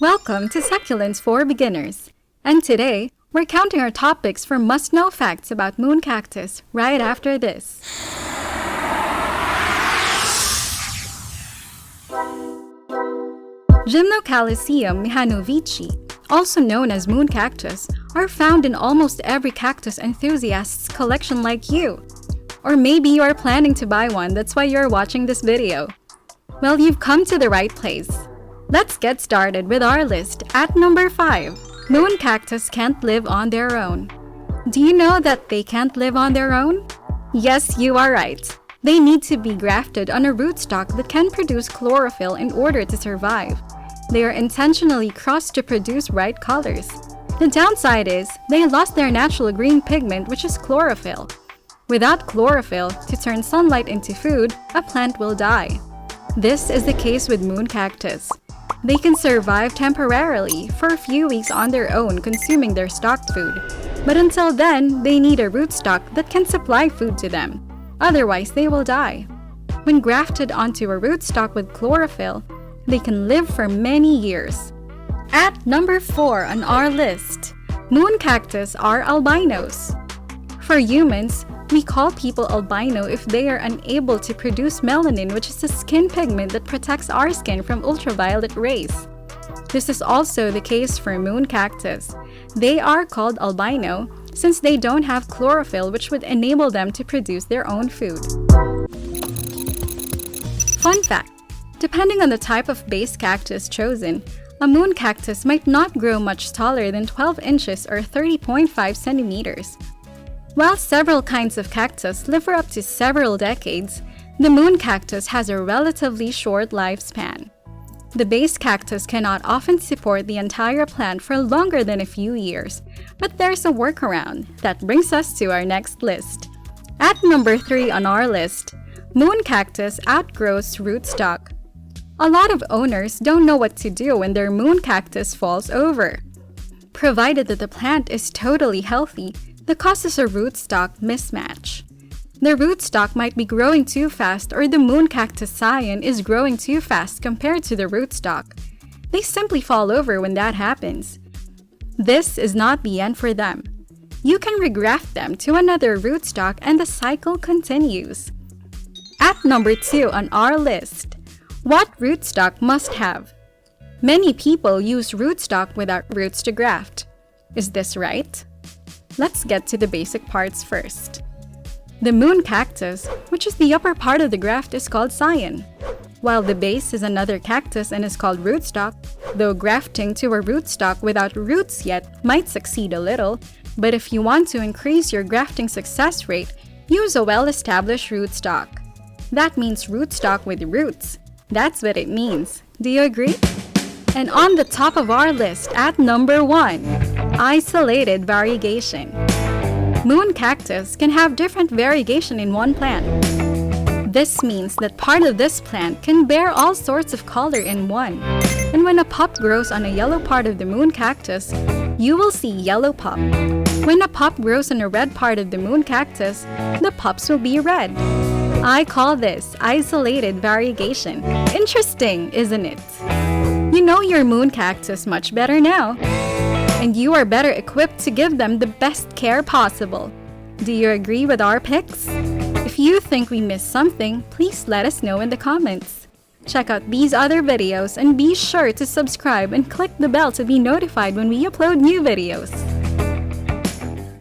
Welcome to Succulents for Beginners. And today, we're counting our topics for must-know facts about moon cactus right after this. Gymnocalcium mihanovici, also known as moon cactus, are found in almost every cactus enthusiast's collection like you. Or maybe you are planning to buy one, that's why you're watching this video. Well, you've come to the right place. Let's get started with our list. At number 5, moon cactus can't live on their own. Do you know that they can't live on their own? Yes, you are right. They need to be grafted on a rootstock that can produce chlorophyll in order to survive. They are intentionally crossed to produce bright colors. The downside is, they lost their natural green pigment, which is chlorophyll. Without chlorophyll, to turn sunlight into food, a plant will die. This is the case with moon cactus. They can survive temporarily for a few weeks on their own consuming their stocked food. But until then, they need a rootstock that can supply food to them. Otherwise, they will die. When grafted onto a rootstock with chlorophyll, they can live for many years. At number 4 on our list, moon cactus are albinos. For humans, we call people albino if they are unable to produce melanin, which is a skin pigment that protects our skin from ultraviolet rays. This is also the case for moon cactus. They are called albino since they don't have chlorophyll, which would enable them to produce their own food. Fun fact: depending on the type of base cactus chosen, a moon cactus might not grow much taller than 12 inches or 30.5 centimeters. While several kinds of cactus live for up to several decades, the moon cactus has a relatively short lifespan. The base cactus cannot often support the entire plant for longer than a few years, but there's a workaround. That brings us to our next list. At number 3 on our list, moon cactus outgrows rootstock. A lot of owners don't know what to do when their moon cactus falls over. Provided that the plant is totally healthy, the cause is a rootstock mismatch. The rootstock might be growing too fast, or the moon cactus scion is growing too fast compared to the rootstock. They simply fall over when that happens. This is not the end for them. You can regraft them to another rootstock and the cycle continues. At number 2 on our list, what rootstock must have? Many people use rootstock without roots to graft. Is this right? Let's get to the basic parts first. The moon cactus, which is the upper part of the graft, is called scion, while the base is another cactus and is called rootstock. Though grafting to a rootstock without roots yet might succeed a little, but if you want to increase your grafting success rate, use a well-established rootstock. That means rootstock with roots. That's what it means. Do you agree? And on the top of our list at number 1, isolated variegation. Moon cactus can have different variegation in one plant. This means that part of this plant can bear all sorts of color in one. And when a pup grows on a yellow part of the moon cactus, you will see yellow pup. When a pup grows on a red part of the moon cactus, the pups will be red. I call this isolated variegation. Interesting, isn't it? You know your moon cactus much better now. And you are better equipped to give them the best care possible. Do you agree with our picks? If you think we missed something, please let us know in the comments. Check out these other videos and be sure to subscribe and click the bell to be notified when we upload new videos.